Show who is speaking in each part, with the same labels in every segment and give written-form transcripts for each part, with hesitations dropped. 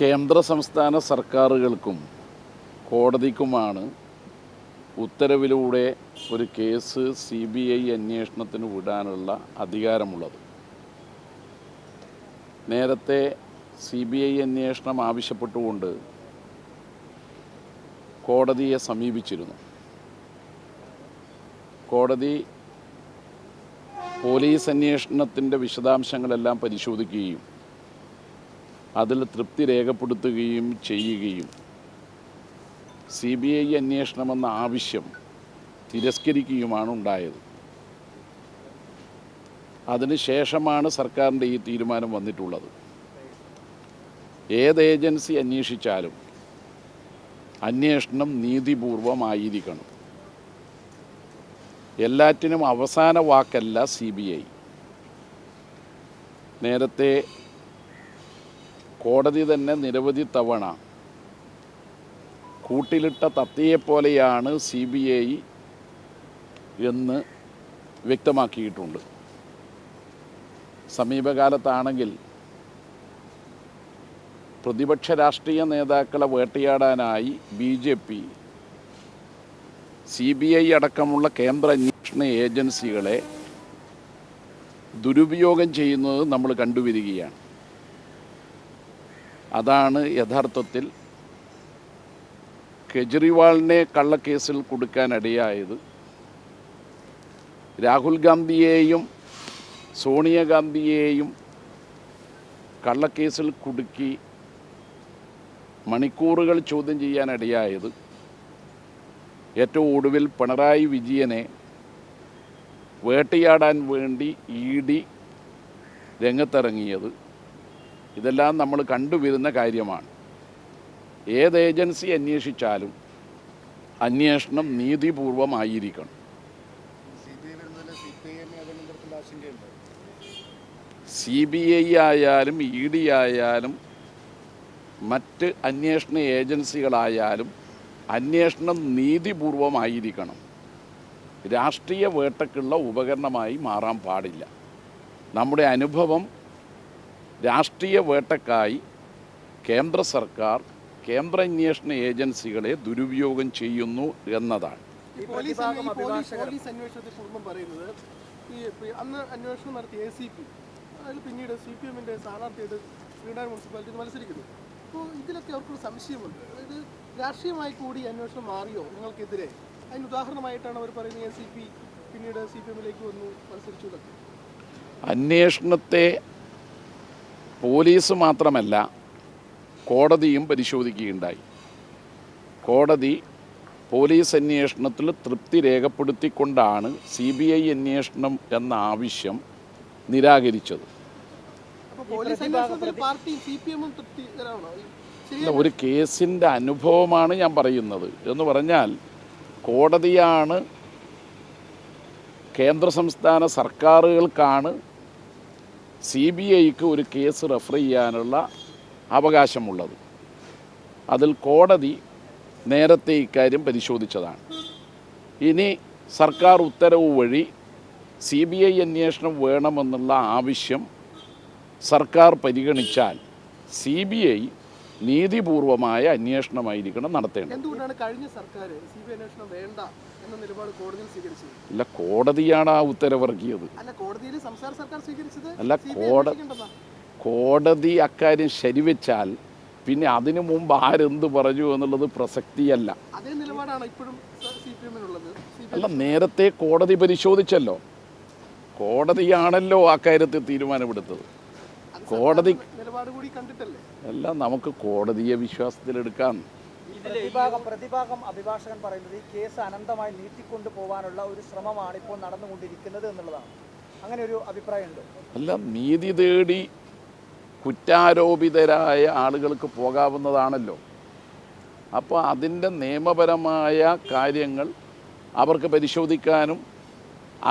Speaker 1: കേന്ദ്ര സംസ്ഥാന സർക്കാരുകൾക്കും കോടതിക്കുമാണ് ഉത്തരവിലൂടെ ഒരു കേസ് CBI അന്വേഷണത്തിന് വിടാനുള്ള അധികാരമുള്ളത്. നേരത്തെ CBI അന്വേഷണം ആവശ്യപ്പെട്ടുകൊണ്ട് കോടതിയെ സമീപിച്ചിരുന്നു. കോടതി പോലീസ് അന്വേഷണത്തിൻ്റെ വിശദാംശങ്ങളെല്ലാം പരിശോധിക്കുകയും അതിൽ തൃപ്തി രേഖപ്പെടുത്തുകയും ചെയ്യുകയും CBI അന്വേഷണമെന്ന ആവശ്യം തിരസ്കരിക്കുകയുമാണ് ഉണ്ടായത്. അതിനുശേഷമാണ് സർക്കാരിൻ്റെ ഈ തീരുമാനം വന്നിട്ടുള്ളത്. ഏത് ഏജൻസി അന്വേഷിച്ചാലും അന്വേഷണം നീതിപൂർവമായിരിക്കണം. എല്ലാറ്റിനും അവസാന വാക്കല്ല CBI. നേരത്തെ കോടതി തന്നെ നിരവധി തവണ കൂട്ടിലിട്ട തത്തയെപ്പോലെയാണ് CBI എന്ന് വ്യക്തമാക്കിയിട്ടുണ്ട്. സമീപകാലത്താണെങ്കിൽ പ്രതിപക്ഷ രാഷ്ട്രീയ നേതാക്കളെ വേട്ടയാടാനായി BJP CBI അടക്കമുള്ള കേന്ദ്ര അന്വേഷണ ഏജൻസികളെ ദുരുപയോഗം ചെയ്യുന്നത് നമ്മൾ കണ്ടുവരികയാണ്. അതാണ് യഥാർത്ഥത്തിൽ കെജ്രിവാളിനെ കള്ളക്കേസിൽ കൊടുക്കാനിടയായത്. രാഹുൽ ഗാന്ധിയെയും സോണിയാഗാന്ധിയെയും കള്ളക്കേസിൽ കുടുക്കി മണിക്കൂറുകൾ ചോദ്യം ചെയ്യാനിടയായത്. ഏറ്റവും ഒടുവിൽ പിണറായി വിജയനെ വേട്ടയാടാൻ വേണ്ടി ED രംഗത്തിറങ്ങിയത്. ഇതെല്ലാം നമ്മൾ കണ്ടുവരുന്ന കാര്യമാണ്. ഏത് ഏജൻസി അന്വേഷിച്ചാലും അന്വേഷണം നീതിപൂർവമായിരിക്കണം. CBI ആയാലും ED ആയാലും മറ്റ് അന്വേഷണ ഏജൻസികളായാലും അന്വേഷണം നീതിപൂർവമായിരിക്കണം. രാഷ്ട്രീയ വേട്ടക്കുള്ള ഉപകരണമായി മാറാൻ പാടില്ല. നമ്മുടെ അനുഭവം രാഷ്ട്രീയ വേട്ടക്കായി കേന്ദ്ര സർക്കാർ കേന്ദ്ര അന്വേഷണ ഏജൻസികളെ ദുരുപയോഗം ചെയ്യുന്നു എന്നതാണ്.
Speaker 2: അന്ന് അന്വേഷണം നടത്തിയ ACP അതിൽ പിന്നീട് CPM-ന്റെ സ്ഥാനാർത്ഥിയായിട്ട് ശ്രീനാരായണ മുനിസിപ്പാലിറ്റി മത്സരിക്കുന്നു. അപ്പോൾ ഇതിലൊക്കെ അവർക്കൊരു സംശയമുണ്ട്. അതായത് രാഷ്ട്രീയമായി കൂടി അന്വേഷണം മാറിയോ നിങ്ങൾക്കെതിരെ? അതിന് ഉദാഹരണമായിട്ടാണ് അവർ പറയുന്നത് ACP പിന്നീട് CPM-ലേക്ക് വന്നു മത്സരിച്ചു.
Speaker 1: അന്വേഷണത്തെ പോലീസ് മാത്രമല്ല കോടതിയും പരിശോധിക്കുകയുണ്ടായി. കോടതി പോലീസ് അന്വേഷണത്തിൽ തൃപ്തി രേഖപ്പെടുത്തിക്കൊണ്ടാണ് CBI അന്വേഷണം എന്ന ആവശ്യം നിരാകരിച്ചത്. ഒരു കേസിൻ്റെ അനുഭവമാണ് ഞാൻ പറയുന്നത്. എന്ന് പറഞ്ഞാൽ കോടതിയാണ് കേന്ദ്ര സംസ്ഥാന സർക്കാരുകൾക്കാണ് CBIക്ക് ഒരു കേസ് റെഫർ ചെയ്യാനുള്ള അവകാശമുള്ളത്. അതിൽ കോടതി നേരത്തെ ഇക്കാര്യം പരിശോധിച്ചതാണ്. ഇനി സർക്കാർ ഉത്തരവ് വഴി CBI അന്വേഷണം വേണമെന്നുള്ള ആവശ്യം സർക്കാർ പരിഗണിച്ചാൽ CBI നീതിപൂർവമായ അന്വേഷണമായിരിക്കണം നടത്തേണ്ടത്.
Speaker 2: എന്തുകൊണ്ടാണ് കഴിഞ്ഞ സർക്കാർ CBI അന്വേഷണം വേണ്ട എന്ന നിലപാട് കോടതിയിൽ സ്വീകരിച്ചത്?
Speaker 1: അല്ല, കോടതിയാണ് ആ ഉത്തരവിറക്കിയത്.
Speaker 2: അല്ല, കോടതിയിൽ സംസ്ഥാന സർക്കാർ സ്വീകരിച്ചത്
Speaker 1: അല്ല, കോടതി അക്കാര്യം ശരിവെച്ചാൽ പിന്നെ അതിനു മുമ്പ് ആരെന്ത് പറഞ്ഞു എന്നുള്ളത് പ്രസക്തിയല്ല.
Speaker 2: അതേ നിലപാടാണ് ഇപ്പോഴും CPM-നുള്ളത്.
Speaker 1: അല്ല, നേരത്തെ കോടതി പരിശോധിച്ചല്ലോ. കോടതിയാണല്ലോ അക്കാര്യത്തിൽ തീരുമാനമെടുത്തത്. കോടതി
Speaker 2: നിലപാട് കൂടി കണ്ടിട്ടല്ലേ
Speaker 1: എല്ലാം നമുക്ക് കോടതിയെ വിശ്വാസത്തിലെടുക്കാം.
Speaker 3: പ്രതിഭാഗം അഭിഭാഷകൻ പറയുന്നത് ഈ കേസ് അനന്തമായി നീട്ടിക്കൊണ്ടു പോകാനുള്ള ഒരു ശ്രമമാണ് ഇപ്പോൾ നടന്നുകൊണ്ടിരിക്കുന്നത് എന്നുള്ളതാണ്. അങ്ങനെ ഒരു അഭിപ്രായമുണ്ട്.
Speaker 1: അല്ല, നീതി തേടി കുറ്റാരോപിതരായ ആളുകൾക്ക് പോകാവുന്നതാണല്ലോ. അപ്പോൾ അതിൻ്റെ നിയമപരമായ കാര്യങ്ങൾ അവർക്ക് പരിശോധിക്കാനും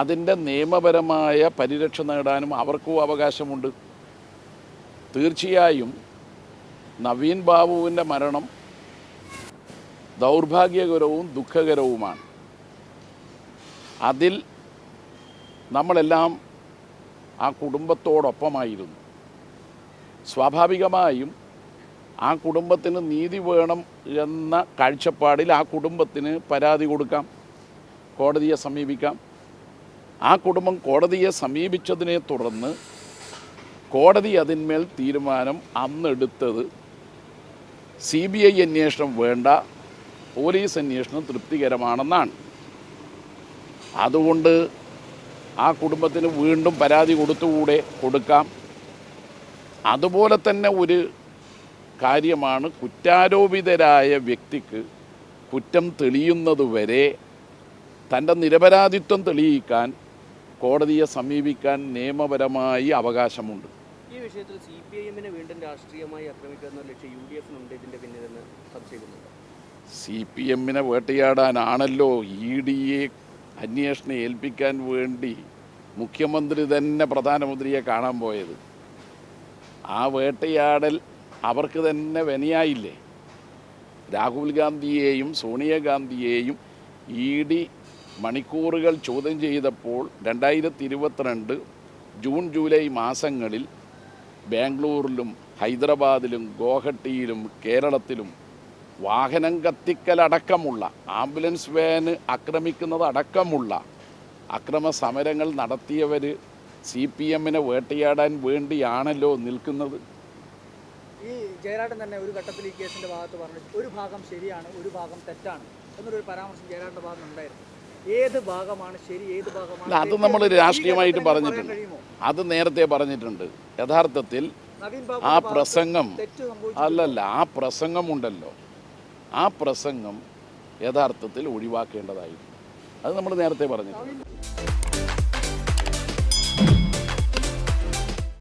Speaker 1: അതിൻ്റെ നിയമപരമായ പരിരക്ഷ നേടാനും അവർക്കും അവകാശമുണ്ട്. തീർച്ചയായും നവീൻ ബാബുവിൻ്റെ മരണം ദൗർഭാഗ്യകരവും ദുഃഖകരവുമാണ്. അതിൽ നമ്മളെല്ലാം ആ കുടുംബത്തോടൊപ്പമായിരുന്നു. സ്വാഭാവികമായും ആ കുടുംബത്തിന് നീതി വേണം എന്ന കാഴ്ചപ്പാടിൽ ആ കുടുംബത്തിന് പരാതി കൊടുക്കാം, കോടതിയെ സമീപിക്കാം. ആ കുടുംബം കോടതിയെ സമീപിച്ചതിനെ തുടർന്ന് കോടതി അതിന്മേൽ തീരുമാനം അന്നെടുത്തത് CBI അന്വേഷണം വേണ്ട, പോലീസ് അന്വേഷണം തൃപ്തികരമാണെന്നാണ്. അതുകൊണ്ട് ആ കുടുംബത്തിന് വീണ്ടും പരാതി കൊടുത്തുകൂടെ? കൊടുക്കാം. അതുപോലെ തന്നെ ഒരു കാര്യമാണ്, കുറ്റാരോപിതരായ വ്യക്തിക്ക് കുറ്റം തെളിയുന്നതുവരെ തൻ്റെ നിരപരാധിത്വം തെളിയിക്കാൻ കോടതിയെ സമീപിക്കാൻ നിയമപരമായി അവകാശമുണ്ട്.
Speaker 4: ഈ വിഷയത്തിൽ CPIM-നെ വീണ്ടും രാഷ്ട്രീയമായി ആക്രമിക്കുക എന്ന ലക്ഷ്യം UDF-നുണ്ട് ഇതിൻ്റെ പിന്നിലെന്ന് സംശയിക്കുന്നുണ്ട്.
Speaker 1: CPM-നെ വേട്ടയാടാനാണല്ലോ ED-യെ അന്വേഷണം ഏൽപ്പിക്കാൻ വേണ്ടി മുഖ്യമന്ത്രി തന്നെ പ്രധാനമന്ത്രിയെ കാണാൻ പോയത്. ആ വേട്ടയാടൽ അവർക്ക് തന്നെ വിനയായില്ലേ? രാഹുൽ ഗാന്ധിയെയും സോണിയാഗാന്ധിയെയും ED മണിക്കൂറുകൾ ചോദ്യം ചെയ്തപ്പോൾ 2022 ജൂൺ ജൂലൈ മാസങ്ങളിൽ ബാംഗ്ലൂരിലും ഹൈദരാബാദിലും ഗോഹട്ടിയിലും കേരളത്തിലും വാഹനം കത്തിക്കലടക്കമുള്ള, ആംബുലൻസ് വാന് ആക്രമിക്കുന്നതടക്കമുള്ള അക്രമ സമരങ്ങൾ നടത്തിയവർ CPM-നെ വേട്ടയാടാൻ വേണ്ടിയാണല്ലോ നിൽക്കുന്നത്.
Speaker 3: ഈ ജയരാജൻ തന്നെ ഒരു ഘട്ടത്തിൽ ഈ കേസിന്റെ ഭാഗത്ത് പറഞ്ഞു ഒരു ഭാഗം ശരിയാണ്, ഒരു ഭാഗം തെറ്റാണ് എന്നൊരു പരാമർശം ജയരാജന്റെ ഭാഗത്ത് ഉണ്ടായിരുന്നു. ഏത് ഭാഗമാണ് ശരി, ഏത് ഭാഗമാണ്
Speaker 1: അത് നമ്മൾ രാഷ്ട്രീയമായിട്ട് പറഞ്ഞിട്ടുണ്ട്. അത് നേരത്തെ പറഞ്ഞിട്ടുണ്ട്. യഥാർത്ഥത്തിൽ ആ പ്രസംഗം ആ പ്രസംഗമുണ്ടല്ലോ, ആ പ്രസംഗം യഥാർത്ഥത്തിൽ ഒഴിവാക്കേണ്ടതായിരുന്നു. അത് നമ്മൾ നേരത്തെ പറഞ്ഞിട്ടുണ്ട്.